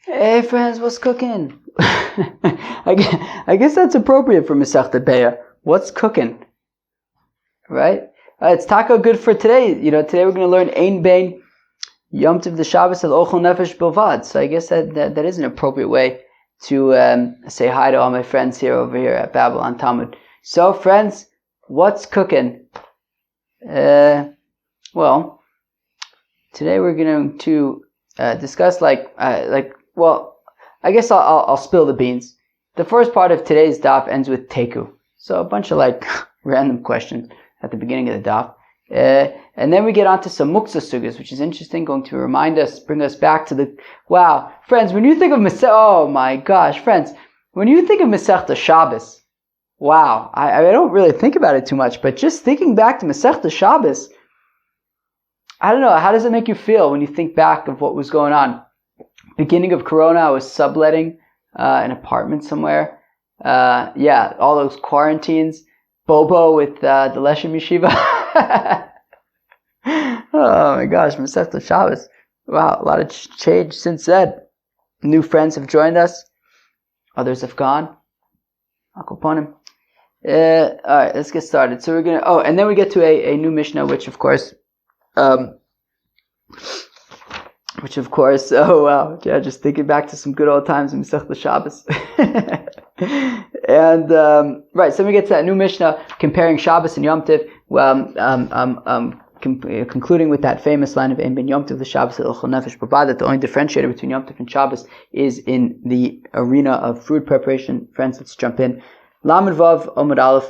Hey friends, what's cooking? I guess that's appropriate for Masechta Beya. What's cooking? Right? It's taco good for today. Today we're going to learn Ein Bein Yom Tov the Shabbos al Ochel Nefesh Bilvad. So I guess that is an appropriate way to say hi to all my friends over here at Babylon Talmud. So friends, what's cooking? Well, today we're going to discuss I guess I'll spill the beans. The first part of today's daf ends with teku. So a bunch of random questions at the beginning of the daf. And then we get on to some muksa sugas, which is interesting, going to bring us back to friends, when you think of when you think of Masechta Shabbos, I don't really think about it too much, but just thinking back to Masechta Shabbos, I don't know, how does it make you feel when you think back of what was going on? Beginning of Corona, I was subletting an apartment somewhere. All those quarantines. Bobo with the Leshem Yeshiva. Oh my gosh, Masechta Shabbos. Wow, a lot of change since then. New friends have joined us. Others have gone. Akoponim. Alright, let's get started. So we're gonna, and then we get to a new Mishnah, which of course, just thinking back to some good old times in Masechta Shabbos. And, so we get to that new Mishnah, comparing Shabbos and Yom Tov, concluding with that famous line of Ein Ben Yom Tov the Shabbos El Ochel Nefesh B'Bad, that the only differentiator between Yom Tov and Shabbos is in the arena of food preparation. Friends, let's jump in. Lamed Vav Omid Aleph.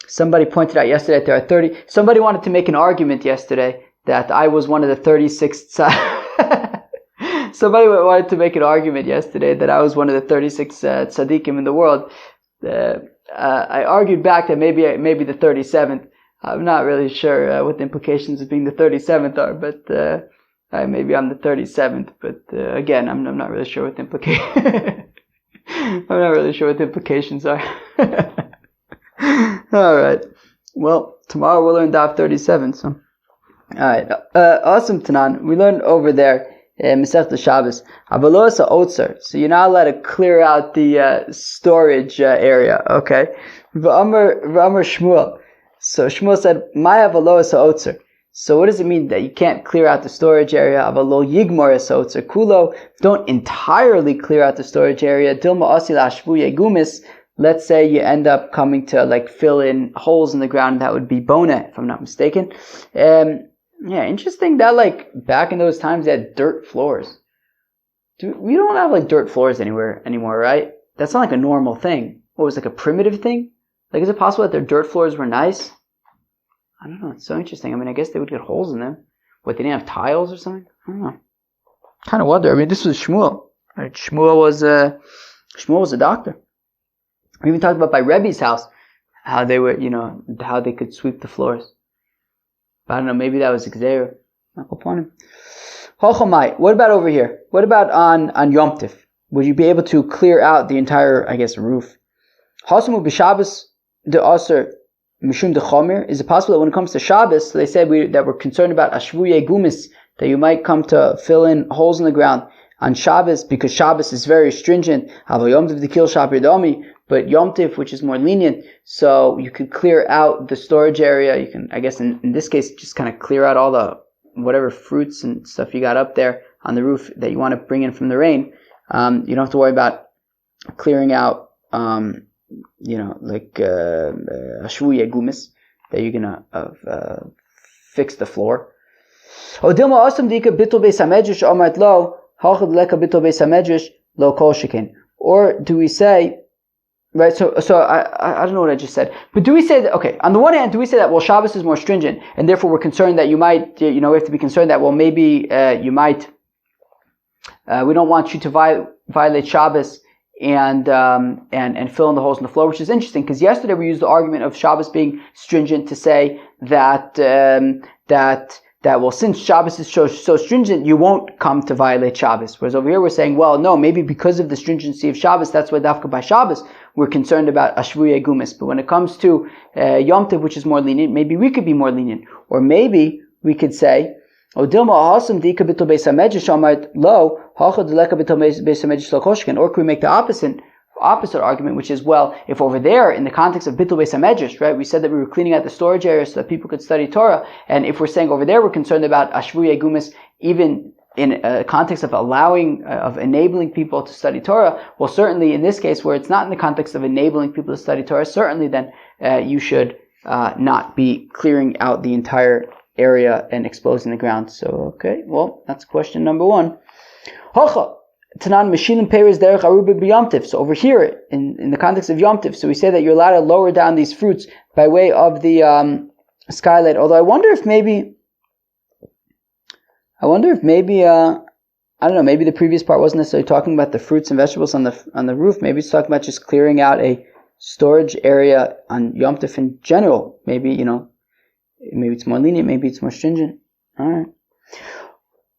Somebody pointed out yesterday that there are 30, somebody wanted to make an argument yesterday that I was one of the 36 Somebody wanted to make an argument yesterday that I was one of the 36 tzaddikim in the world. I argued back that maybe the 37th. I'm not really sure what the implications of being the 37th are, but maybe I'm the 37th. But again, I'm not really sure what the I'm not really sure what the implications are. All right. Well, tomorrow we'll learn Daf 37. So, all right. Awesome, Tanan. We learned over there. Masechta Shabbos. Avalos Otzer. So you're not allowed to clear out the storage area. Okay. V'amar Shmuel. So Shmuel said, "My avalos Otzer." So what does it mean that you can't clear out the storage area? Avalo Yigmor Otzer Kulo. Don't entirely clear out the storage area. Dilma Asil Ashvu Yegumis. Let's say you end up coming to fill in holes in the ground. That would be bona, if I'm not mistaken. Yeah, interesting that back in those times they had dirt floors. We don't have dirt floors anymore, right? That's not a normal thing. What was a primitive thing? Is it possible that their dirt floors were nice? I don't know. It's so interesting. I mean, I guess they would get holes in them. What, they didn't have tiles or something? I don't know. Kind of wonder. I mean, this was Shmuel. Right? Shmuel was a doctor. We even talked about by Rebbe's house how they were, how they could sweep the floors. I don't know, maybe that was Xavier. What about over here? What about on Yom Tiv? Would you be able to clear out the entire, roof? Hasamu b'Shabbos de Aser mishum de Chomer. Is it possible that when it comes to Shabbos, they said that we're concerned about Ashvu Yegumis, that you might come to fill in holes in the ground on Shabbos, because Shabbos is very stringent. Hava Yom Tiv dekil Shapir Domi. But Yom Tiv, which is more lenient, so you could clear out the storage area. You can, I guess in this case, just kind of clear out all the whatever fruits and stuff you got up there on the roof that you want to bring in from the rain. You don't have to worry about clearing out, Ashvu Yegumis, that you're gonna fix the floor. Odilma Asam Dika Bittul Beis Hamedrash Omat Lo Hachad Leka Bittul Beis Hamedrash Lo Kol Shekin. Or do we say, right, so I don't know what I just said. But do we say that, on the one hand, do we say that, Shabbos is more stringent, and therefore we're concerned that you might, we have to be concerned that, maybe you might, we don't want you to violate Shabbos and fill in the holes in the floor, which is interesting, because yesterday we used the argument of Shabbos being stringent to say that since Shabbos is so stringent, you won't come to violate Shabbos. Whereas over here we're saying, no, maybe because of the stringency of Shabbos, that's why dafka by Shabbos we're concerned about Ashvu Yegumis. But when it comes to Yom Tov, which is more lenient, maybe we could be more lenient. Or maybe we could say, Odilma ahasam dika bitul beis hamedrash amart lo Or can we make the opposite argument, which is, well, if over there, in the context of Bittul Beis HaMedrash, right, we said that we were cleaning out the storage area so that people could study Torah, and if we're saying over there we're concerned about Ashvuye Gumis, even in a context of enabling people to study Torah, well, certainly in this case, where it's not in the context of enabling people to study Torah, certainly then you should not be clearing out the entire area and exposing the ground. So, okay, well, that's question number one. So over here, in the context of Yom Tiv, so we say that you're allowed to lower down these fruits by way of the skylight. Although I wonder if maybe, I don't know, maybe the previous part wasn't necessarily talking about the fruits and vegetables on the roof. Maybe it's talking about just clearing out a storage area on Yom Tif in general. Maybe it's more lenient, maybe it's more stringent. Alright.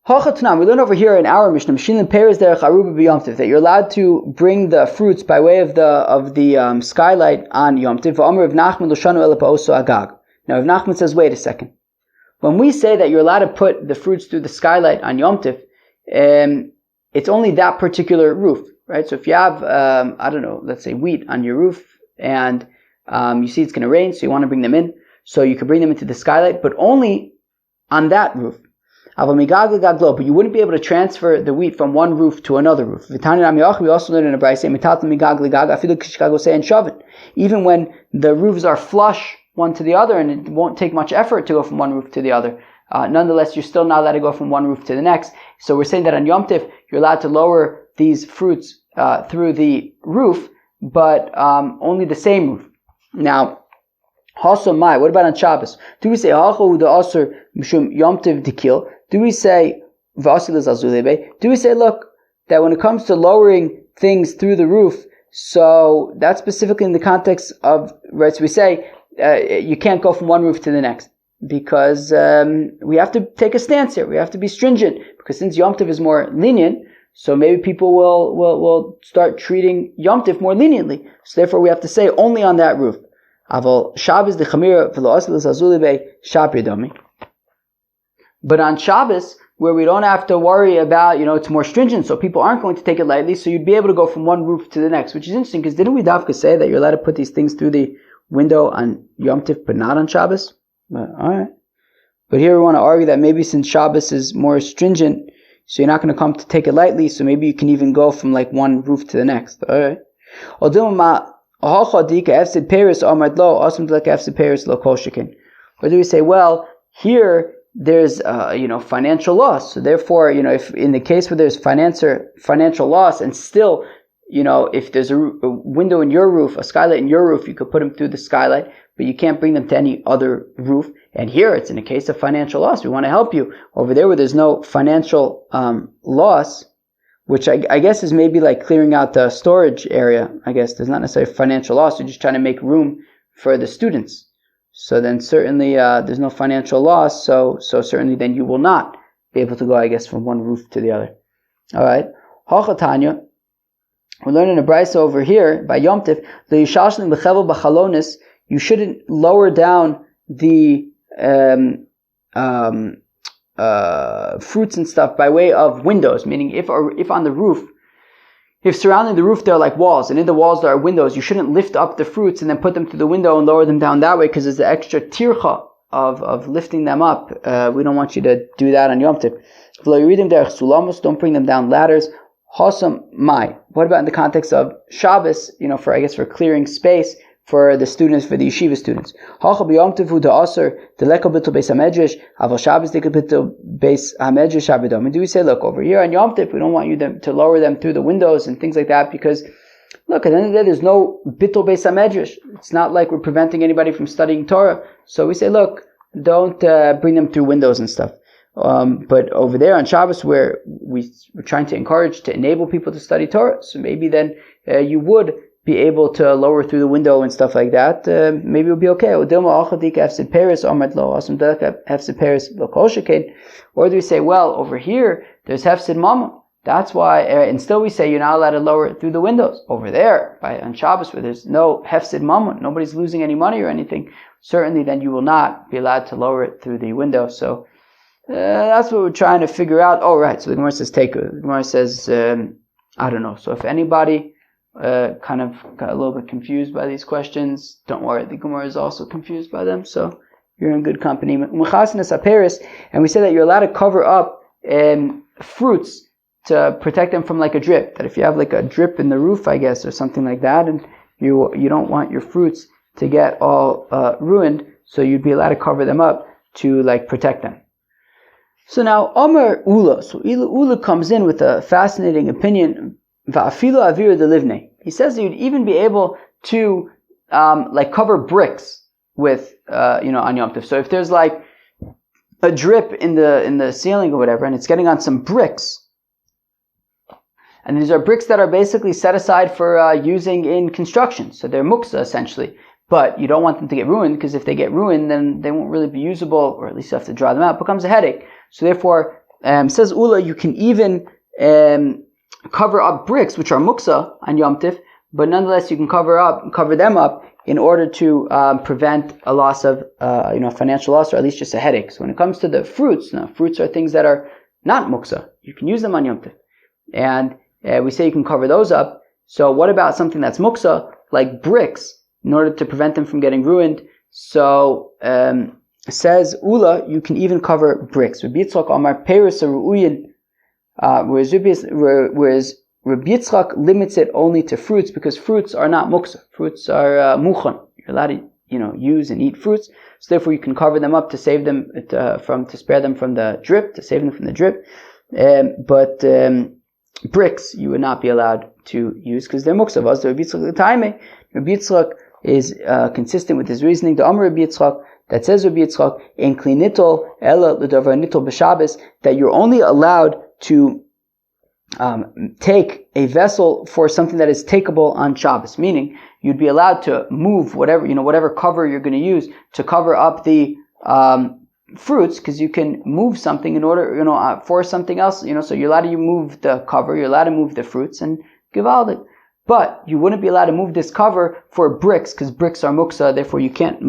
We learn over here in our Mishnah, that you're allowed to bring the fruits by way of the skylight on Yom Tiv. Now, if Nachman says, wait a second. When we say that you're allowed to put the fruits through the skylight on Yom Tiv, it's only that particular roof, right? So if you have, let's say wheat on your roof, and you see it's going to rain, so you want to bring them in, so you can bring them into the skylight, but only on that roof. But you wouldn't be able to transfer the wheat from one roof to another roof. We also learned in a Beitzah, even when the roofs are flush one to the other, and it won't take much effort to go from one roof to the other. Nonetheless, you're still not allowed to go from one roof to the next. So we're saying that on Yom Tif, you're allowed to lower these fruits through the roof, but only the same roof. Now, what about on Shabbos? Do we say Yom Tiv Dikil? Do we say look, that when it comes to lowering things through the roof, so that's specifically in the context of, right, so we say you can't go from one roof to the next, because we have to take a stance here. We have to be stringent, because since Yom Tov is more lenient, so maybe people will start treating Yom Tov more leniently. So therefore we have to say only on that roof. But on Shabbos, where we don't have to worry about, it's more stringent, so people aren't going to take it lightly, so you'd be able to go from one roof to the next, which is interesting, because didn't we Davka say that you're allowed to put these things through the window on Yom Tif, but not on Shabbos? But, alright. But here we want to argue that maybe since Shabbos is more stringent, so you're not going to come to take it lightly, so maybe you can even go from like one roof to the next. Alright. Or do we say, well, here there's financial loss, so therefore, if in the case where there's financial loss, and still, if there's a window in your roof, a skylight in your roof, you could put them through the skylight, but you can't bring them to any other roof. And here it's in a case of financial loss. We want to help you. Over there where there's no financial loss, which I guess is maybe like clearing out the storage area. I guess there's not necessarily financial loss. You're just trying to make room for the students. So then certainly there's no financial loss. So certainly then you will not be able to go, I guess, from one roof to the other. All right. Hachatanya. We're learning a Beitzah over here by Yom Tif. The Yishashlim b'chevel b'chalonis. You shouldn't lower down the fruits and stuff by way of windows. Meaning, if on the roof, if surrounding the roof there are like walls, and in the walls there are windows, you shouldn't lift up the fruits and then put them through the window and lower them down that way, because there's the extra tircha of lifting them up. We don't want you to do that on Yom Tif. Don't bring them down ladders. Hasam mai. What about in the context of Shabbos? For clearing space for the students, for the yeshiva students. Do we say, look, over here on Yom Tif, we don't want you to lower them through the windows and things like that, because, look, at the end of the day, there's no bittul beis hamedrash. It's not like we're preventing anybody from studying Torah. So we say, look, don't bring them through windows and stuff. But over there on Shabbos, where we're trying to enable people to study Torah, so maybe then you would be able to lower through the window and stuff like that. Maybe it would be okay. Or do we say, well, over here there's hefsid mama, that's why, and still we say you're not allowed to lower it through the windows. Over there, right, on Shabbos, where there's no hefsid mama, nobody's losing any money or anything, certainly then you will not be allowed to lower it through the window. So That's what we're trying to figure out. Oh, right. So the Gemara says Teku. The Gemara says, I don't know. So if anybody kind of got a little bit confused by these questions, don't worry. The Gemara is also confused by them. So you're in good company. And we said that you're allowed to cover up fruits to protect them from like a drip. That if you have like a drip in the roof, I guess, or something like that, and you don't want your fruits to get all ruined, so you'd be allowed to cover them up to like protect them. So now Omer Ula. So Ula comes in with a fascinating opinion. Va'afilu avir delivne. He says that you'd even be able to like cover bricks with on Yom Tov. So if there's like a drip in the ceiling or whatever, and it's getting on some bricks, and these are bricks that are basically set aside for using in construction, so they're muksa essentially. But you don't want them to get ruined, because if they get ruined, then they won't really be usable, or at least you have to dry them out. It becomes a headache. So therefore, says Ula, you can even cover up bricks, which are muksa on Yom Tiv, but nonetheless you can cover them up in order to prevent a loss of financial loss, or at least just a headache. So when it comes to the fruits, now fruits are things that are not muksa. You can use them on Yom Tiv, and we say you can cover those up. So what about something that's muksa, like bricks, in order to prevent them from getting ruined? So says Ula, you can even cover bricks. Beitzah Amar Peres Ru'uyin, whereas Rabbi Yitzchak limits it only to fruits, because fruits are not muksa. Fruits are muchan. You're allowed to use and eat fruits. So therefore you can cover them up to save them to spare them from the drip, to save them from the drip. But bricks you would not be allowed to use because they're muksa. Rabbi Yitzchak is consistent with his reasoning. The Amar Rabbi Yitzchak, that says Rabbi Yitzchak, in klinitol ela l'davar nitol b'Shabbos, that you're only allowed to take a vessel for something that is takeable on Shabbos, meaning you'd be allowed to move whatever cover you're going to use to cover up the fruits, because you can move something in order for something else, so you're allowed to move the cover, you're allowed to move the fruits and give all it. But you wouldn't be allowed to move this cover for bricks, because bricks are muksa, therefore you can't,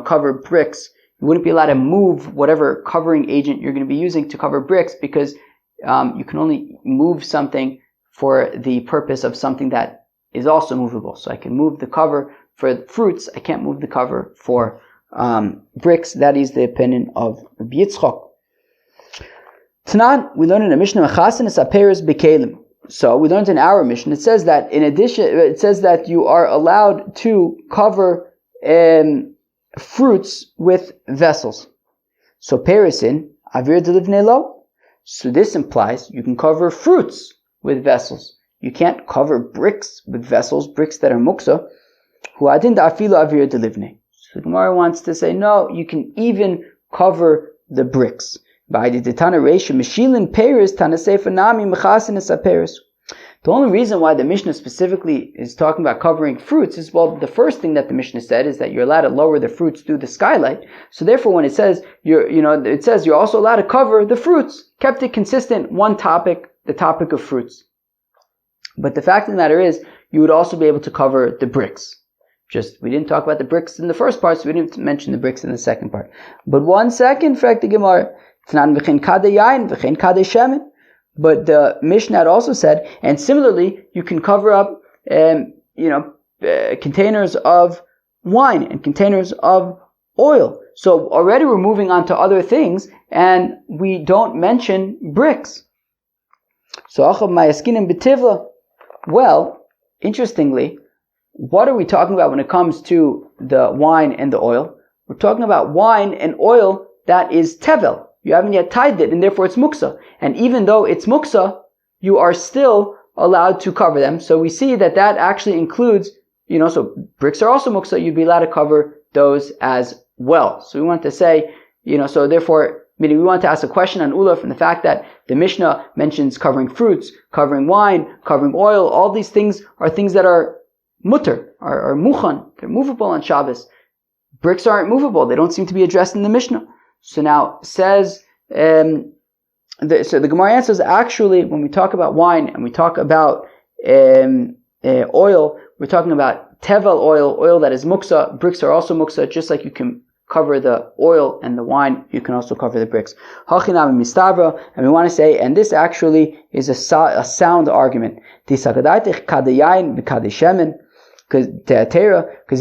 cover bricks. You wouldn't be allowed to move whatever covering agent you're going to be using to cover bricks, because you can only move something for the purpose of something that is also movable. So I can move the cover for fruits, I can't move the cover for bricks. That is the opinion of Rabbi Yitzchak. Tanan, we learn in the Mishnah, so we learned in our mission, it says that you are allowed to cover fruits with vessels. So perisin, avir delivne lo. So this implies you can cover fruits with vessels. You can't cover bricks with vessels, bricks that are muksa. Huadin da'afilu avir delivne. So the Gemara wants to say, no, you can even cover the bricks. The only reason why the Mishnah specifically is talking about covering fruits is, well, the first thing that the Mishnah said is that you're allowed to lower the fruits through the skylight. So therefore, when it says it says you're also allowed to cover the fruits, kept it consistent, one topic, the topic of fruits. But the fact of the matter is, you would also be able to cover the bricks. We didn't talk about the bricks in the first part, so we didn't mention the bricks in the second part. But 1 second, fact the Gemara. But the Mishnah had also said, and similarly, you can cover up, containers of wine and containers of oil. So already we're moving on to other things, and we don't mention bricks. So, well, interestingly, what are we talking about when it comes to the wine and the oil? We're talking about wine and oil that is tevel. You haven't yet tied it, and therefore it's muksa. And even though it's muksa, you are still allowed to cover them. So we see that actually includes, so bricks are also muksa, you'd be allowed to cover those as well. So we want to say, so therefore, meaning we want to ask a question on Ula from the fact that the Mishnah mentions covering fruits, covering wine, covering oil. All these things are things that are mutter, are muchan. They're movable on Shabbos. Bricks aren't movable. They don't seem to be addressed in the Mishnah. So now says, so the Gemara answers, actually, when we talk about wine and we talk about oil, we're talking about tevel oil that is muksa. Bricks are also muksa, just like you can cover the oil and the wine, you can also cover the bricks. Hachinam mistavra, and we want to say, and this actually is a sound argument. Because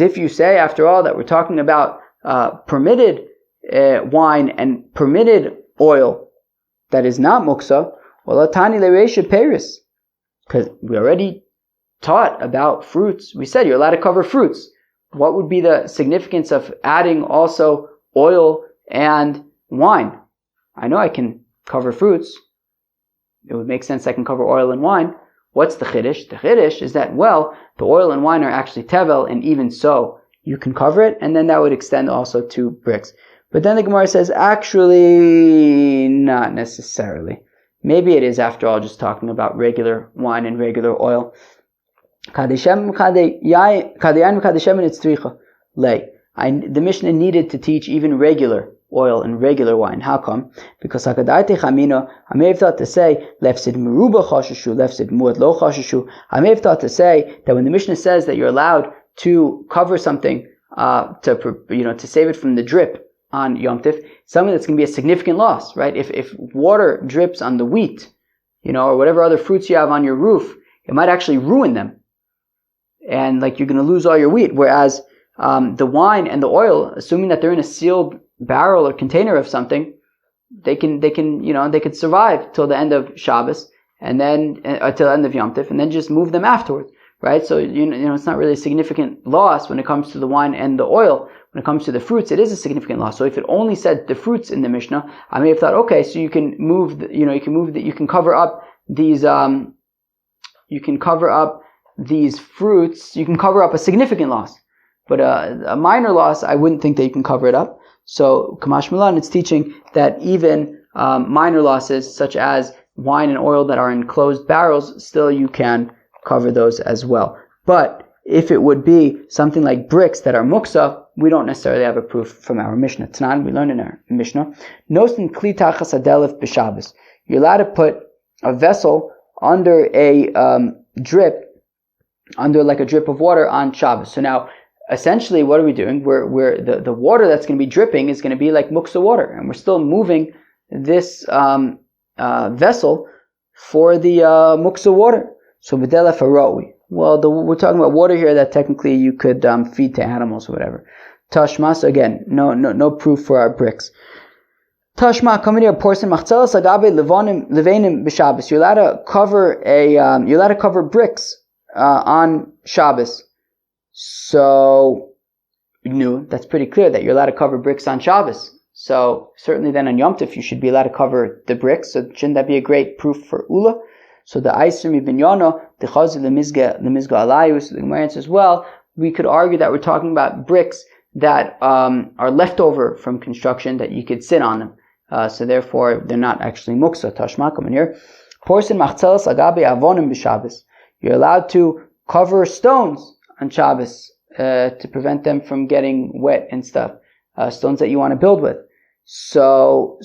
if you say, after all, that we're talking about permitted wine and permitted oil that is not muksa, well, atani lereisha peris, because we already taught about fruits. We said you're allowed to cover fruits. What would be the significance of adding also oil and wine? I know I can cover fruits. It would make sense I can cover oil and wine. What's the chiddush? The chiddush is that, well, the oil and wine are actually tevel, and even so, you can cover it, and then that would extend also to bricks. But then the Gemara says, actually, not necessarily. Maybe it is, after all, just talking about regular wine and regular oil. The Mishnah needed to teach even regular oil and regular wine. How come? Because I may have thought to say lefsid meruba chashushu, lefsid muad lo chashushu. I may have thought to say that when the Mishnah says that you're allowed to cover something to save it from the drip on Yom Tif, something that's going to be a significant loss, right? If water drips on the wheat, or whatever other fruits you have on your roof, it might actually ruin them. And you're going to lose all your wheat. Whereas the wine and the oil, assuming that they're in a sealed barrel or container of something, they could survive till the end of Shabbos and then till the end of Yom Tif, and then just move them afterwards, right? So it's not really a significant loss when it comes to the wine and the oil. When it comes to the fruits, it is a significant loss. So if it only said the fruits in the Mishnah, I may have thought, okay, so you can you can cover up these these fruits, you can cover up a significant loss. But a minor loss, I wouldn't think that you can cover it up. So, Kamash Milan, it's teaching that even minor losses, such as wine and oil that are in closed barrels, still you can cover those as well. But if it would be something like bricks that are muksa, we don't necessarily have a proof from our Mishnah. Tanan, we learned in our Mishnah, Nosin kli tachas adelef b'Shabbos. You're allowed to put a vessel under a drip, under a drip of water on Shabbos. So now, essentially, what are we doing? We're the water that's going to be dripping is going to be like muksa water, and we're still moving this vessel for the muksa water. So b'delef haroi. Well, we're talking about water here that technically you could feed to animals or whatever. Tashma, again, no proof for our bricks. Tashma, come in here, portion machzelas agabe levenim b'Shabbos. You're allowed to cover bricks on Shabbos. So, that's pretty clear that you're allowed to cover bricks on Shabbos. So, certainly then on Yom Tov, you should be allowed to cover the bricks. So, shouldn't that be a great proof for Ula? So, the Aisrim ibn Yono, the Chazi lemizga alayus, the Gemara answers, well, we could argue that we're talking about bricks that are left over from construction that you could sit on them. So, therefore, they're not actually muksa. Tashma, come in here. Porsin machzelas agabe avonim b'Shabbos. You're allowed to cover stones on Shabbos to prevent them from getting wet and stuff. Stones that you want to build with. So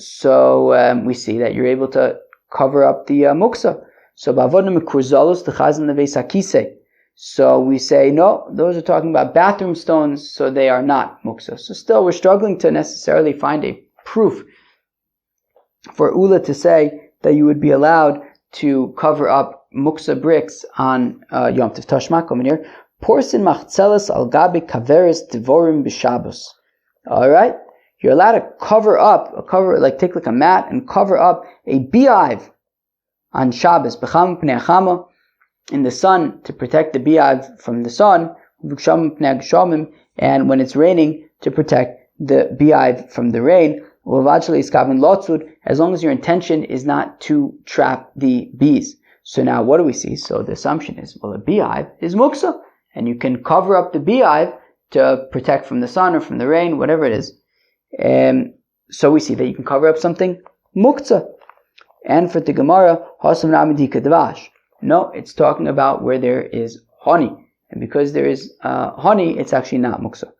we see that you're able to cover up the muksa. So ba'avodim mikurzalos t'chazan leveis hakisei. So we say no, those are talking about bathroom stones, so they are not muksa. So still, we're struggling to necessarily find a proof for Ula to say that you would be allowed to cover up muksa bricks on Yom Tov. Tashma, come in here. Porsin machzelas al gabi kaveres devorim b'Shabbos. All right, you're allowed to take a mat and cover up a beehive on Shabbos. B'cham pnei achama, in the sun, to protect the beehive from the sun. V'gsham pnei gshomim, and when it's raining, to protect the beehive from the rain. As long as your intention is not to trap the bees. So now what do we see? So the assumption is, well, a beehive is muksa, and you can cover up the beehive to protect from the sun or from the rain, whatever it is. So we see that you can cover up something muksa. And for the Gemara, hasam namidika dvash. No, it's talking about where there is honey. And because there is honey, it's actually not muksa.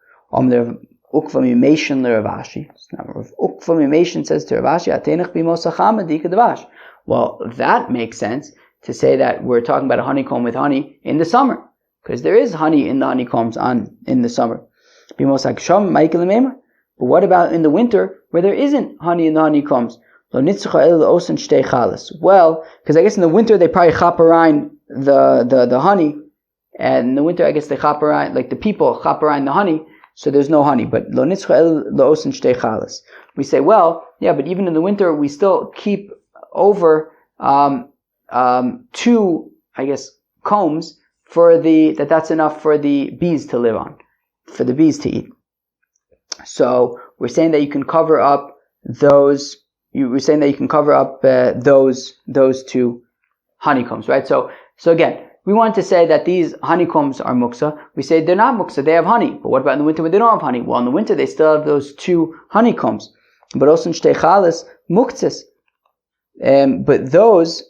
Ukva mimation l'Ravashi. Ukva mimation says to Ravashi, Atenach b'mosacham adika dvash. Well, that makes sense to say that we're talking about a honeycomb with honey in the summer, because there is honey in the honeycombs in the summer. But what about in the winter where there isn't honey and the honeycombs? Well, because I guess in the winter they probably chaperine the honey, and in the winter I guess they chaperine, like the people chaperine the honey, so there's no honey. But we say, well, yeah, but even in the winter we still keep over 2, I guess, combs for that's enough for the bees to live on, for the bees to eat. So we're saying that you can cover up those. We're saying that you can cover up those 2 honeycombs, right? So again, we want to say that these honeycombs are muksa. We say they're not muksa; they have honey. But what about in the winter when they don't have honey? Well, in the winter they still have those 2 honeycombs. But also in shteichalas muktzas. But those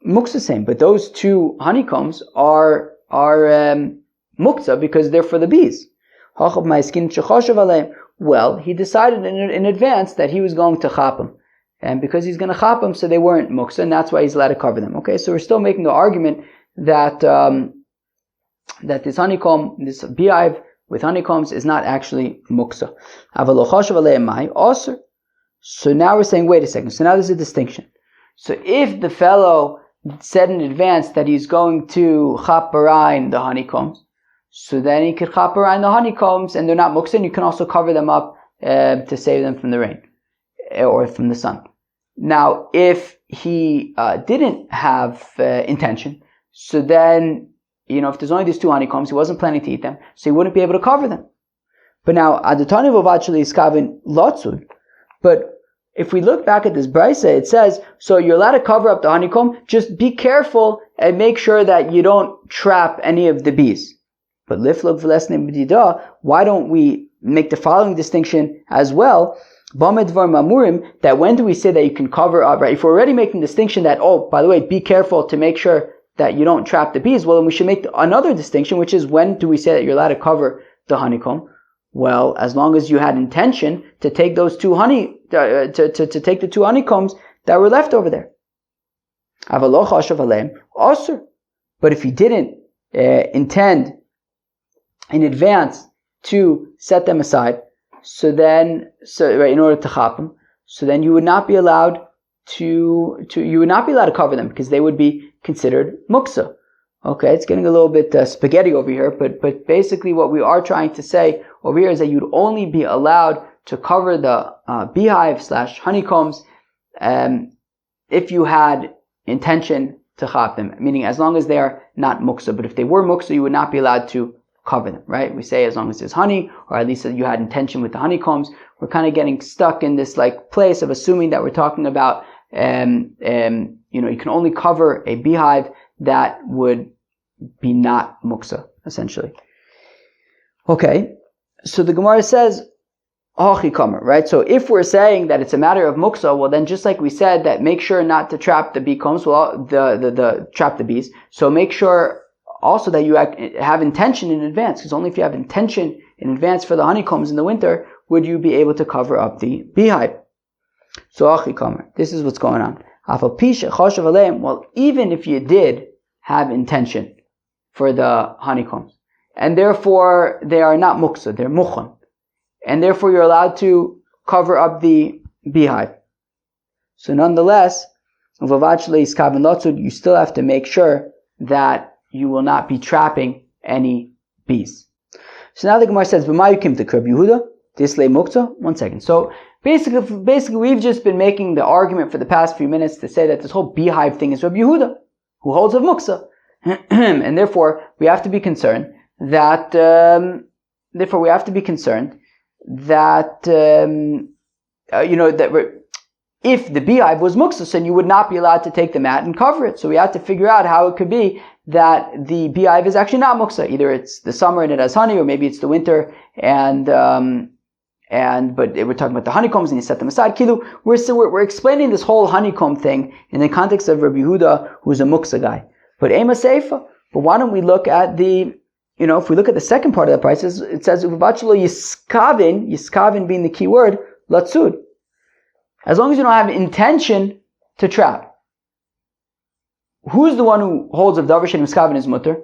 muksa same. But those 2 honeycombs are muksa because they're for the bees. Well, he decided in advance that he was going to chap them. And because he's going to chap them, so they weren't muksa, and that's why he's allowed to cover them. Okay, so we're still making the argument that that this honeycomb, this beehive with honeycombs, is not actually muksa. So now we're saying, wait a second. So now there's a distinction. So if the fellow said in advance that he's going to chaperine the honeycombs, so then he could chaperine the honeycombs, and they're not muksa, and you can also cover them up to save them from the rain or from the sun. Now, if he didn't have intention, so then, if there's only these 2 honeycombs, he wasn't planning to eat them, so he wouldn't be able to cover them. But now, adatani v'vachli iskavin lotzud. But if we look back at this Beitzah, it says, so you're allowed to cover up the honeycomb, just be careful and make sure that you don't trap any of the bees. But liflog v'lesne b'dida, why don't we make the following distinction as well? That when do we say that you can cover up, right? If we're already making the distinction that, by the way, be careful to make sure that you don't trap the bees, well, then we should make another distinction, which is when do we say that you're allowed to cover the honeycomb? Well, as long as you had intention to take those 2 to take the 2 honeycombs that were left over there. But if you didn't intend in advance to set them aside, in order to chap them, so then you would not be allowed to cover them because they would be considered muksa. Okay, it's getting a little bit spaghetti over here, but basically what we are trying to say over here is that you'd only be allowed to cover the beehive / honeycombs if you had intention to chap them, meaning as long as they are not muksa. But if they were muksa, you would not be allowed to cover them, right? We say as long as there's honey, or at least that you had intention with the honeycombs. We're kind of getting stuck in this place of assuming that we're talking about, you can only cover a beehive that would be not muksa, essentially. Okay, so the Gemara says, right? So if we're saying that it's a matter of muksa, well then just like we said that make sure not to trap the bee combs, trap the bees. So make sure also that you have intention in advance, because only if you have intention in advance for the honeycombs in the winter would you be able to cover up the beehive. So this is what's going on. Well, even if you did have intention for the honeycombs, and therefore they are not muksa, they're mukhan, and therefore you're allowed to cover up the beehive. So nonetheless, you still have to make sure that you will not be trapping any bees. So now the Gemara says, "B'mayukim to Rabbi Yehuda dislei mukta." 1 second. So basically, we've just been making the argument for the past few minutes to say that this whole beehive thing is Rabbi Yehuda, who holds of muksa, and therefore we have to be concerned that if the beehive was muksa, then you would not be allowed to take the mat and cover it. So we have to figure out how it could be that the beehive is actually not muksa. Either it's the summer and it has honey, or maybe it's the winter but we're talking about the honeycombs and you set them aside. Kilu, we're explaining this whole honeycomb thing in the context of Rabbi Yehuda, who's a muksa guy. But ema seifa. But why don't we look at if we look at the second part of the price, it says uvachlo yiskavin being the key word, latzud. As long as you don't have intention to trap. Who's the one who holds of davar she'ein miskavin is mutter?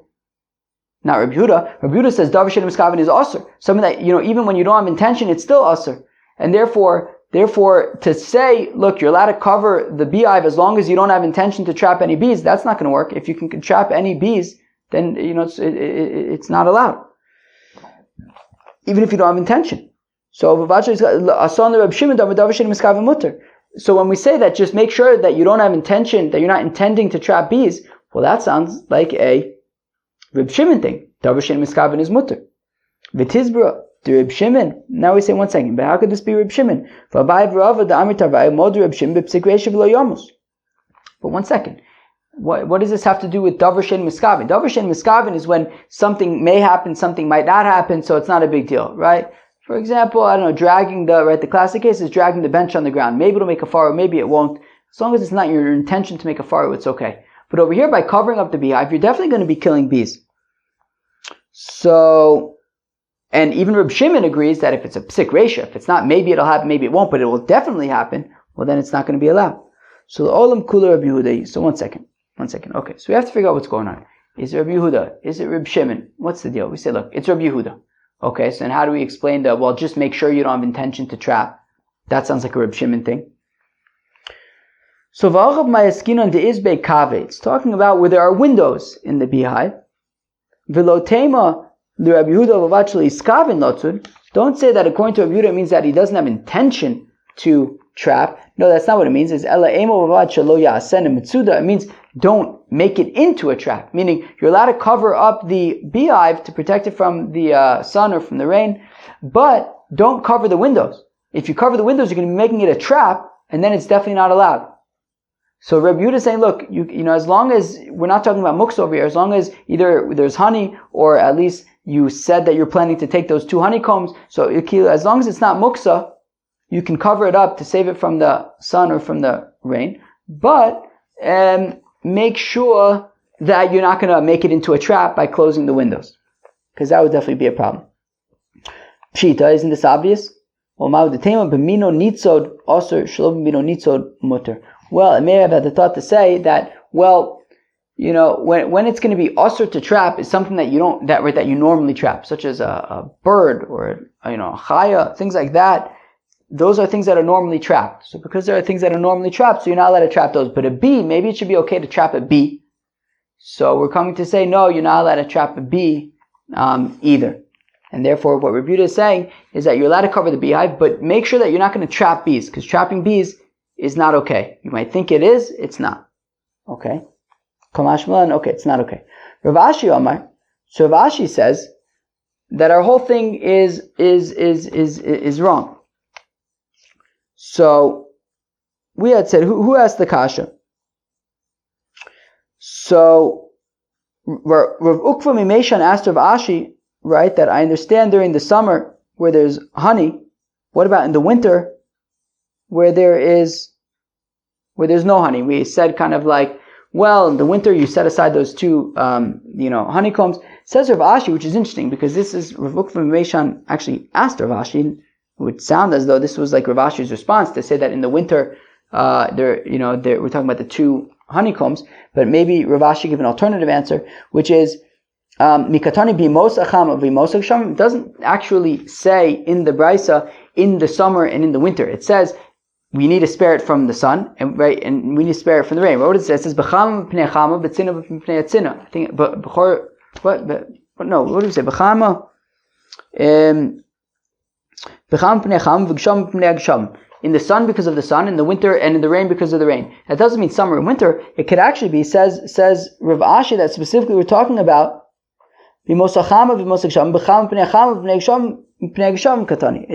Not Rabbi Yehuda. Rabbi Yehuda says davar she'ein miskavin is asur. Something that, even when you don't have intention, it's still asur. And therefore, to say, look, you're allowed to cover the beehive as long as you don't have intention to trap any bees, that's not going to work. If you can trap any bees, then, it's not allowed. Even if you don't have intention. So when we say that, just make sure that you don't have intention, that you're not intending to trap bees, well, that sounds like a Reb Shimon thing. Davar shein miskaven is mutter. V'tizbra, the Reb Shimon. Now we say 1 second, but how could this be Reb Shimon? But 1 second. What does this have to do with Davar shein miskaven? Davar shein miskaven is when something may happen, something might not happen, so it's not a big deal, right? For example, I don't know, dragging the classic case is dragging the bench on the ground. Maybe it'll make a faro, maybe it won't. As long as it's not your intention to make a faro, it's okay. But over here, by covering up the beehive, you're definitely going to be killing bees. So, and even Reb Shimon agrees that if it's a psik reisha, if it's not, maybe it'll happen, maybe it won't, but it will definitely happen, well then it's not going to be allowed. So the Olam Kula Reb Yehuda. So 1 second. Okay, so we have to figure out what's going on. Is it Reb Yehuda? Is it Reb Shimon? What's the deal? We say, look, it's Reb Yehuda. Okay, so then how do we explain that? Well, just make sure you don't have intention to trap. That sounds like a Reb Shimon thing. So V'achav Mayaskinon de Izbei Kave. It's talking about where there are windows in the beehive. V'lotema l'Reb Yehuda v'vachli iskaven lotzud. Don't say that according to Reb Yehuda it means that he doesn't have intention to trap. No, that's not what it means. It's ela emo v'vach lo ya'asen mitzuda. It means don't make it into a trap. Meaning you're allowed to cover up the beehive to protect it from the sun or from the rain, but don't cover the windows. If you cover the windows, you're going to be making it a trap, and then it's definitely not allowed. So Reb Yehuda is saying, look, as long as we're not talking about muksa over here, as long as either there's honey or at least you said that you're planning to take those 2 honeycombs, so as long as it's not muksa, you can cover it up to save it from the sun or from the rain, but make sure that you're not going to make it into a trap by closing the windows, because that would definitely be a problem. Pshita, isn't this obvious? Well, it may have had the thought to say that, well, when it's going to be usher to trap is something that you normally trap, such as a bird or a chaya, things like that. Those are things that are normally trapped. So because there are things that are normally trapped, so you're not allowed to trap those. But a bee, maybe it should be okay to trap a bee. So we're coming to say, no, you're not allowed to trap a bee either. And therefore, what Reb Yehuda is saying is that you're allowed to cover the beehive, but make sure that you're not going to trap bees, because trapping bees is not okay. You might think it is, it's not. Okay? Okay, it's not okay. Rav Ashi Omar, so Rav Ashi says that our whole thing is wrong. So we had said, who asked the kasha? So Rav Ukva Mimeshan asked Rav Ashi, right, that I understand during the summer where there's honey, what about in the winter where there's no honey? We said kind of like, well, in the winter you set aside those 2 honeycombs. Says Rav Ashi, which is interesting because this is Rav Ukva Mimeshan actually asked Rav Ashi. It would sound as though this was like Rav Ashi's response to say that in the winter, we're talking about the 2 honeycombs, but maybe Rav Ashi gave an alternative answer, which is Mikatani b'mosacham v'mosachsham. It doesn't actually say in the Beitzah in the summer and in the winter. It says we need to spare it from the sun, and we need to spare it from the rain. What does it say? It says b'chama b'pnei chama b'tzina b'pnei tzina. I think, but no. What do we say? B'chama. In the sun because of the sun, in the winter, and in the rain because of the rain. That doesn't mean summer and winter. It could actually be, says Rav Ashi, that specifically we're talking about it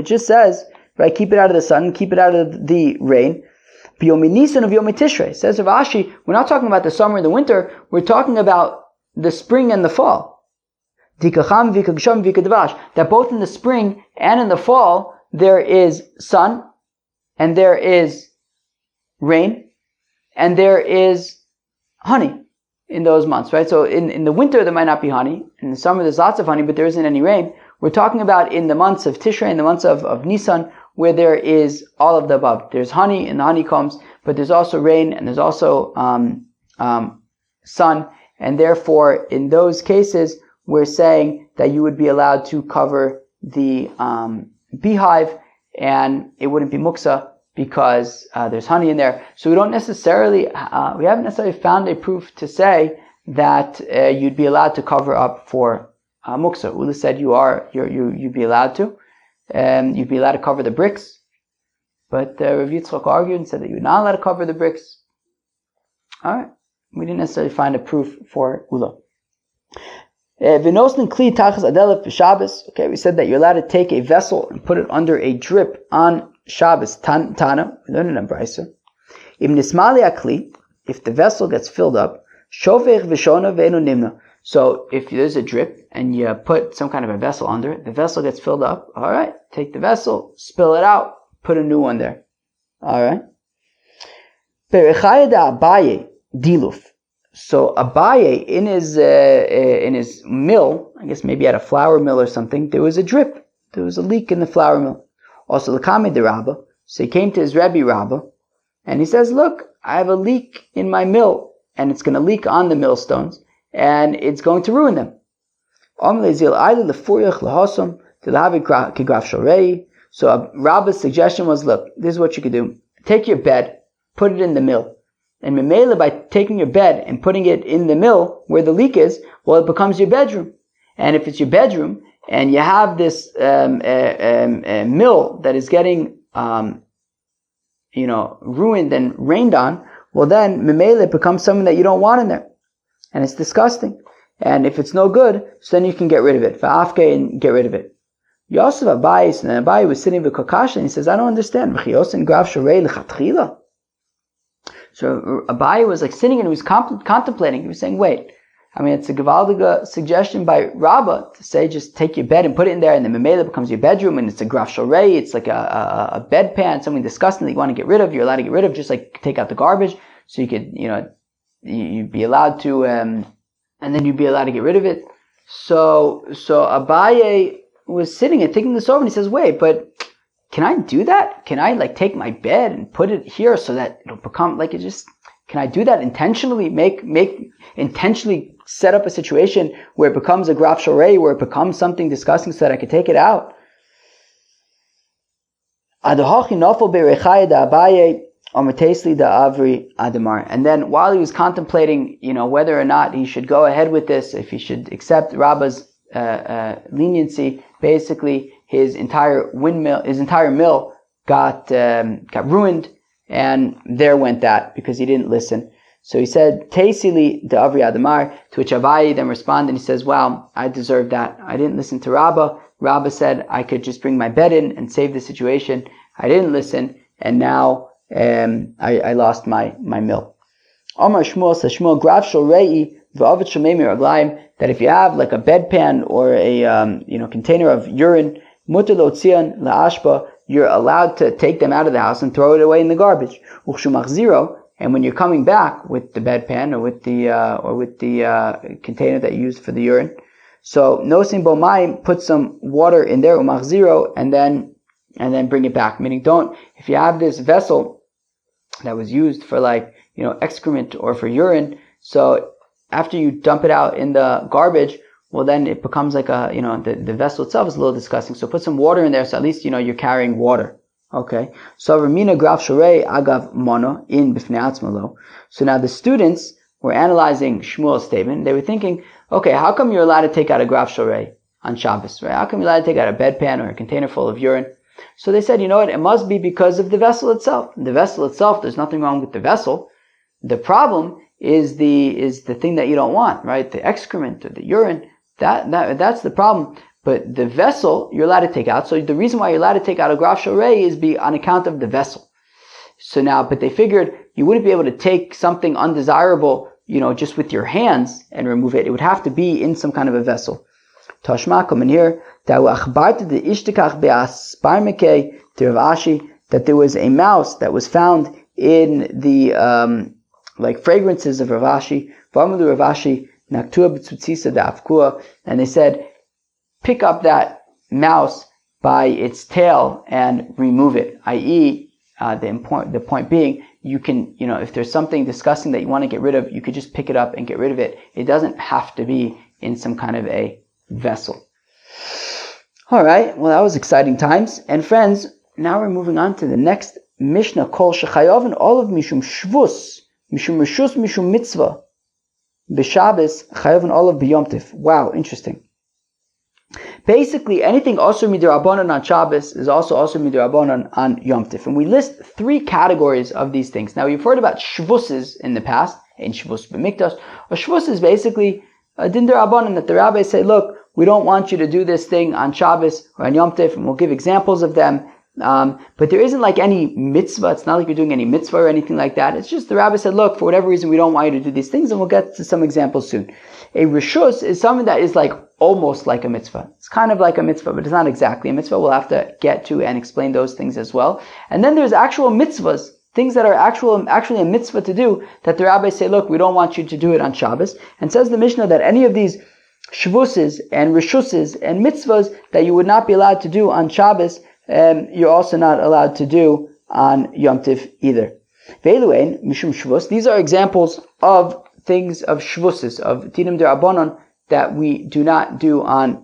just says, right, keep it out of the sun, keep it out of the rain. Says Rav Ashi, we're not talking about the summer and the winter, we're talking about the spring and the fall. That both in the spring and in the fall there is sun, and there is rain, and there is honey in those months, right? So in the winter there might not be honey, in the summer there's lots of honey, but there isn't any rain. We're talking about in the months of Tishrei, in the months of Nisan, where there is all of the above. There's honey in the honeycombs, but there's also rain, and there's also sun, and therefore in those cases we're saying that you would be allowed to cover the beehive, and it wouldn't be muksa because there's honey in there. So we haven't necessarily found a proof to say that you'd be allowed to cover up for muksa. Ula said you'd be allowed to. You'd be allowed to cover the bricks, but Rav Yitzchak argued and said that you're not allowed to cover the bricks. All right, we didn't necessarily find a proof for Ula. Okay, we said that you're allowed to take a vessel and put it under a drip on Shabbos. Tana, we learned in Beitzah. If the vessel gets filled up, so if there's a drip and you put some kind of a vessel under it, the vessel gets filled up. All right, take the vessel, spill it out, put a new one there. All right. Diluf. So Abaye in his mill, I guess maybe at a flour mill or something, there was a drip. There was a leak in the flour mill. Also Lakame de Rabba. So he came to his Rebbe Rabba and he says, look, I have a leak in my mill and it's going to leak on the millstones and it's going to ruin them. So Rabba's suggestion was, look, this is what you could do. Take your bed, put it in the mill. And Memela, by taking your bed and putting it in the mill where the leak is, well, it becomes your bedroom. And if it's your bedroom and you have this mill that is getting ruined and rained on, well then Memela, it becomes something that you don't want in there. And it's disgusting. And if it's no good, so then you can get rid of it. Fa'afke, and get rid of it. Yosef Abai, and Abai was sitting with Kokasha and he says, I don't understand. So Abai was like sitting and he was contemplating. He was saying, wait, I mean, it's a gewaldige suggestion by Rabbah to say just take your bed and put it in there and the memela becomes your bedroom and it's a graf shorei, it's like a bedpan, something disgusting that you want to get rid of, you're allowed to get rid of, just like take out the garbage so you could, you'd be allowed to, and then you'd be allowed to get rid of it. So Abaye was sitting and thinking this over and he says, wait, but can I do that? Can I take my bed and put it here so that it'll become can I do that intentionally? Make intentionally set up a situation where it becomes a graf shorei, where it becomes something disgusting so that I could take it out? And then while he was contemplating, whether or not he should go ahead with this, if he should accept Rabbah's leniency, basically his entire mill got ruined, and there went that because he didn't listen. So he said, Teisili de Avri Adamar, to which Abaye then responded and he says, wow, I deserve that. I didn't listen to Rabbah. Rabbah said I could just bring my bed in and save the situation. I didn't listen, and now I lost my mill. Omar Shmuel says, Shmuel Graf Shorei v'avet shomei miraglayim, that if you have like a bedpan or a container of urine, mutar lotzion la'ashba, you're allowed to take them out of the house and throw it away in the garbage. Uchshumachziro, and when you're coming back with the bedpan or with the container that you used for the urine, so nosim bomayim, put some water in there, umachziro, and then bring it back. Meaning, if you have this vessel that was used for excrement or for urine, so after you dump it out in the garbage, well then it becomes like the vessel itself is a little disgusting. So put some water in there, so at least you're carrying water. Okay. So Ramina Graf Shorei Agav Mono in Bifnei Atzmalo. So now the students were analyzing Shmuel's statement. They were thinking, okay, how come you're allowed to take out a Graf Shorei on Shabbos, right? How come you're allowed to take out a bedpan or a container full of urine? So they said, it must be because of the vessel itself. The vessel itself, there's nothing wrong with the vessel. The problem is the thing that you don't want, right? The excrement or the urine. That's the problem. But the vessel you're allowed to take out. So the reason why you're allowed to take out a graf shorei is on account of the vessel. So now, but they figured you wouldn't be able to take something undesirable, just with your hands and remove it. It would have to be in some kind of a vessel. Tashma, come in here. That there was a mouse that was found in the fragrances of Rav Ashi. And they said, pick up that mouse by its tail and remove it. I.e., the point being, you can, if there's something disgusting that you want to get rid of, you could just pick it up and get rid of it. It doesn't have to be in some kind of a vessel. All right, well, that was exciting times. And friends, now we're moving on to the next Mishnah, Kol Shechayavin Olav Mishum Shvus, Mishum Rishus, Mishum Mitzvah, B'Shabbos Chayavin Olav B'Yom Tif. Wow, interesting. Basically, anything also midirabanan on Shabbos is also midirabanan on Yom Tif. And we list 3 categories of these things. Now, you've heard about shvuses in the past, in Shvus B'Mikdash. A shvus is basically a din derabanan that the rabbis say, look, we don't want you to do this thing on Shabbos or on Yom Tif, and we'll give examples of them. But there isn't like any mitzvah. It's not like you're doing any mitzvah or anything like that. It's just the rabbi said, look, for whatever reason, we don't want you to do these things, and we'll get to some examples soon. A rishus is something that is like almost like a mitzvah. It's kind of like a mitzvah, but it's not exactly a mitzvah. We'll have to get to and explain those things as well. And then there's actual mitzvahs, things that are actually a mitzvah to do, that the rabbis say, look, we don't want you to do it on Shabbos. And says the Mishnah that any of these shvuses and rishuses and mitzvahs that you would not be allowed to do on Shabbos, you're also not allowed to do on Yom Tif either. Ve'eluein mishum shvus. These are examples of things of shvuses, of dinim derabanan that we do not do on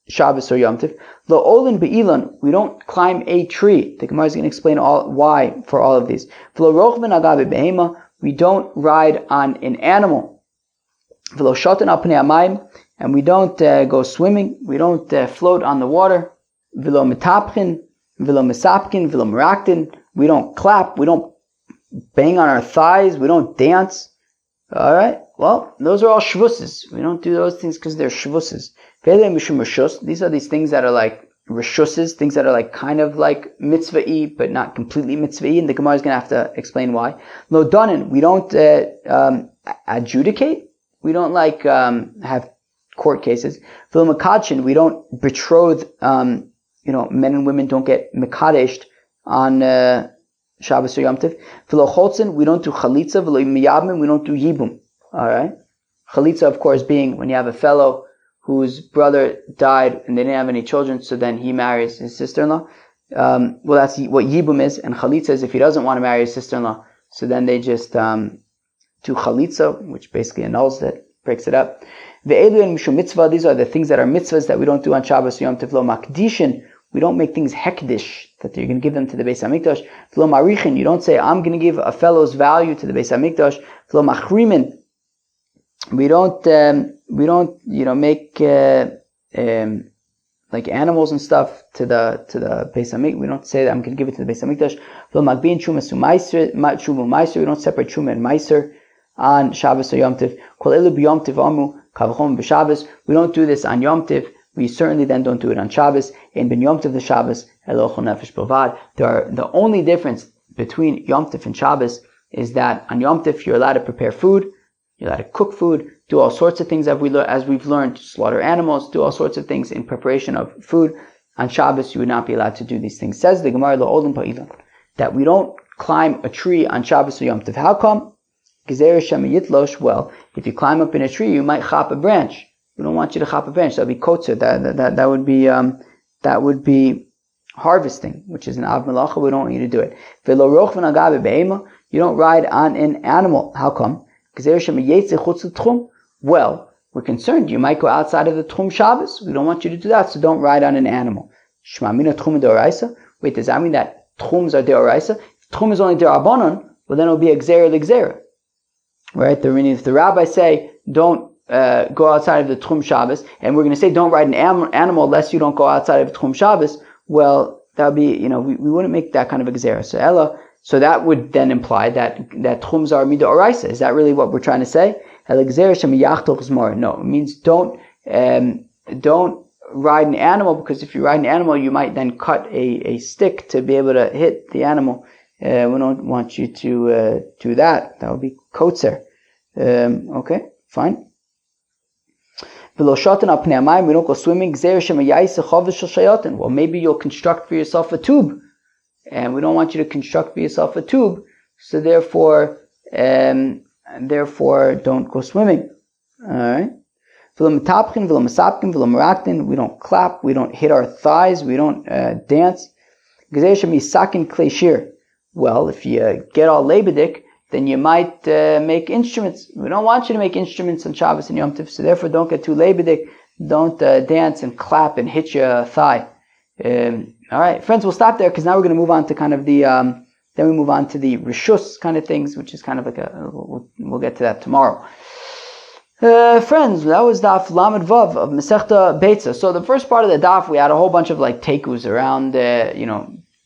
Shabbos or Yom Tif. Lo olin be'ilan. We don't climb a tree. The Gemara is going to explain why for all of these. V'lo rochven agabe behema. We don't ride on an animal. V'lo shoten al pnei hamayim. And we don't go swimming. We don't float on the water. V'lo metapchin, v'lo mesapkin, v'lo meraktin. We don't clap. We don't bang on our thighs. We don't dance. All right. Well, those are all shvuses. We don't do those things because they're shvuses. These are these things that are like rishuses, things that are like kind of like mitzvah-y, but not completely mitzvah-y. And the Gemara is going to have to explain why. Lo danin. We don't adjudicate. We don't like have court cases. V'lo mekadshin. We don't betroth. Men and women don't get mekadeshed on Shabbos or Yom Tiv. V'lo cholzin, we don't do chalitza. V'lo miyabim, we don't do yibum. All right. Chalitza, of course, being when you have a fellow whose brother died and they didn't have any children, so then he marries his sister-in-law. Well, that's what yibum is. And chalitza is if he doesn't want to marry his sister-in-law, so then they just do chalitza, which basically annuls it, breaks it up. Ve'elu and mishum mitzvah, these are the things that are mitzvahs that we don't do on Shabbos or Yom Tiv. Lo makdishin, we don't make things hekdish, that you're going to give them to the Beis HaMikdash. V'lo marichin, you don't say, I'm going to give a fellow's value to the Beis HaMikdash. V'lo machrimin, we don't make like animals and stuff to the Beis HaMikdash. We don't say that I'm going to give it to the Beis HaMikdash. V'lo magbin shumas u'maiser, we don't separate shumah and maiser on Shabbos or Yom Tiv. Kol elu b'Yom Tiv amu kavachom b'Shabbos. We don't do this on Yom Tiv. We certainly then don't do it on Shabbos. In ben Yom Tiv the Shabbos, elochol nefesh b'vad. The only difference between Yom Tiv and Shabbos is that on Yom Tiv you're allowed to prepare food, you're allowed to cook food, do all sorts of things as we've learned, slaughter animals, do all sorts of things in preparation of food. On Shabbos you would not be allowed to do these things. Says the Gemara lo olim pa'ilan, that we don't climb a tree on Shabbos or Yom Tiv. How come? Well, if you climb up in a tree, you might chop a branch. We don't want you to chop a branch. That would be kotzer. That would be harvesting, which is an av melacha. We don't want you to do it. You don't ride on an animal. How come? Well, we're concerned you might go outside of the Tchum Shabbos. We don't want you to do that, so don't ride on an animal. Wait, does that mean that Tchums are deoraisa? If Tchum is only deorabanan, well then it will be a gzera l'gzera. Right? If the rabbis say don't go outside of the Tchum Shabbos, and we're going to say don't ride an animal unless you don't go outside of Tchum Shabbos, well, that would be, we wouldn't make that kind of a gzera. So that would then imply that Tchums are mida oraisa. Is that really what we're trying to say? No, it means don't ride an animal, because if you ride an animal, you might then cut a stick to be able to hit the animal. We don't want you to do that. That would be kotzer. Okay, fine. We don't go swimming. Well, maybe you'll construct for yourself a tube, and we don't want you to construct for yourself a tube. So therefore, don't go swimming. All right. We don't clap. We don't hit our thighs. We don't dance. Well, if you get all lebedik, then you might make instruments. We don't want you to make instruments on Shabbos and Yom Tov, so therefore don't get too lebedik. Don't dance and clap and hit your thigh. All right, friends, we'll stop there because now we're going to move on to kind of the then we move on to the rishus kind of things, which is kind of like we'll get to that tomorrow. Friends, that was daf Lamed Vav of Masechta Beitzah. So the first part of the daf, we had a whole bunch of like tekus around,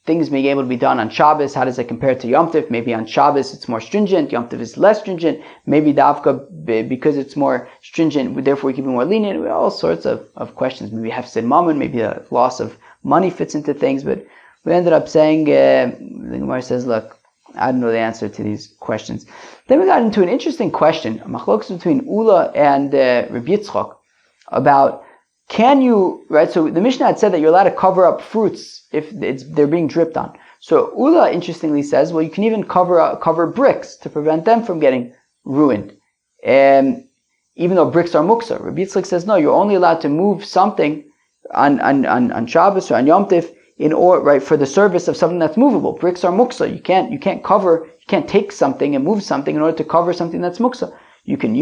things being able to be done on Shabbos. How does it compare to Yom Tov? Maybe on Shabbos it's more stringent, Yom Tov is less stringent. Maybe dafka, because it's more stringent, therefore we can be more lenient. All sorts of questions. Maybe hefsid mammon, maybe a loss of money fits into things. But we ended up saying, the Gemara says, look, I don't know the answer to these questions. Then we got into an interesting question, a machlokes between Ula and Rabbi Yitzchak, about can you, right? So the Mishnah had said that you're allowed to cover up fruits if they're being dripped on. So Ula interestingly says, well, you can even cover bricks to prevent them from getting ruined, even though bricks are muksa. Rabbi Yitzchak says, no, you're only allowed to move something on Shabbos or on Yom Tov for the service of something that's movable. Bricks are muksa. You can't take something and move something in order to cover something that's muksa. You can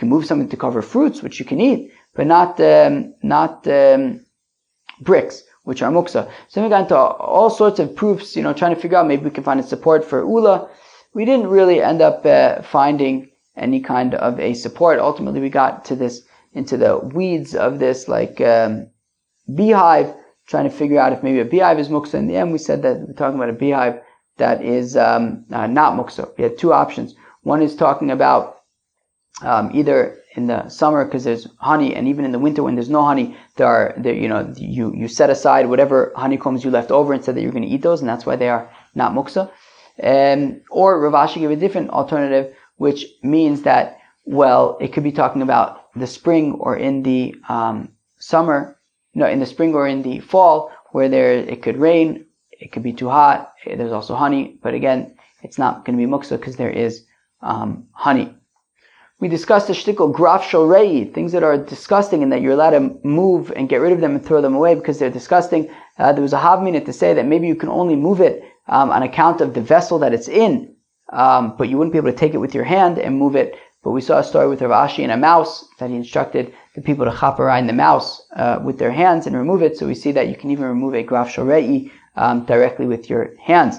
move something to cover fruits, which you can eat, but not bricks, which are muksa. So we got into all sorts of proofs, trying to figure out maybe we can find a support for Ula. We didn't really end up finding any kind of a support. Ultimately, we got into the weeds of this, like beehive, trying to figure out if maybe a beehive is muksa. In the end, we said that we're talking about a beehive that is not muksa. We had two options. One is talking about either in the summer because there's honey, and even in the winter when there's no honey, you set aside whatever honeycombs you left over and said that you're going to eat those, and that's why they are not muksa. Or Rav Ashi gave a different alternative, which means that, well, it could be talking about the spring or in the in the spring or in the fall, where it could rain, it could be too hot, there's also honey, but again, it's not going to be muksa because there is honey. We discussed the shtickle graf shorei, things that are disgusting and that you're allowed to move and get rid of them and throw them away because they're disgusting. There was a havminute to say that maybe you can only move it on account of the vessel that it's in, but you wouldn't be able to take it with your hand and move it. But we saw a story with Rav Ashi and a mouse that he instructed the people to chaparine the mouse with their hands and remove it. So we see that you can even remove a graf shorei directly with your hands.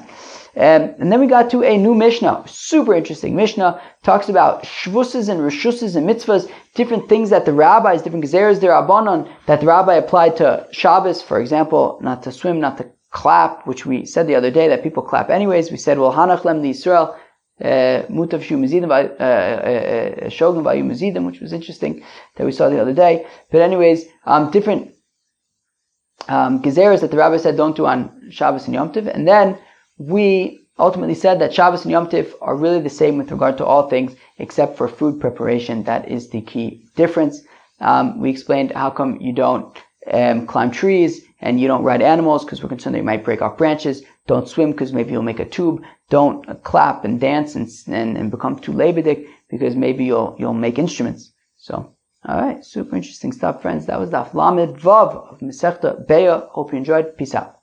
And then we got to a new Mishnah, super interesting Mishnah, talks about shvuses and rishuses and mitzvahs, different things that the rabbis, different gezeres derabanan that the rabbi applied to Shabbos, for example, not to swim, not to clap, which we said the other day that people clap anyways. We said, well, hanach lem Yisrael, mutav shu mezidim, shogun vayu mezidim, which was interesting that we saw the other day. But anyways, different gezeres that the rabbi said don't do on Shabbos and Yom Tov. And then we ultimately said that Shabbos and Yom Tov are really the same with regard to all things except for food preparation. That is the key difference. We explained how come you don't climb trees and you don't ride animals because we're concerned that you might break off branches. Don't swim because maybe you'll make a tube. Don't clap and dance and become too lebedik because maybe you'll make instruments. So, all right, super interesting stuff, friends. That was Daf Lamed Vav of Masechta Beya. Hope you enjoyed. Peace out.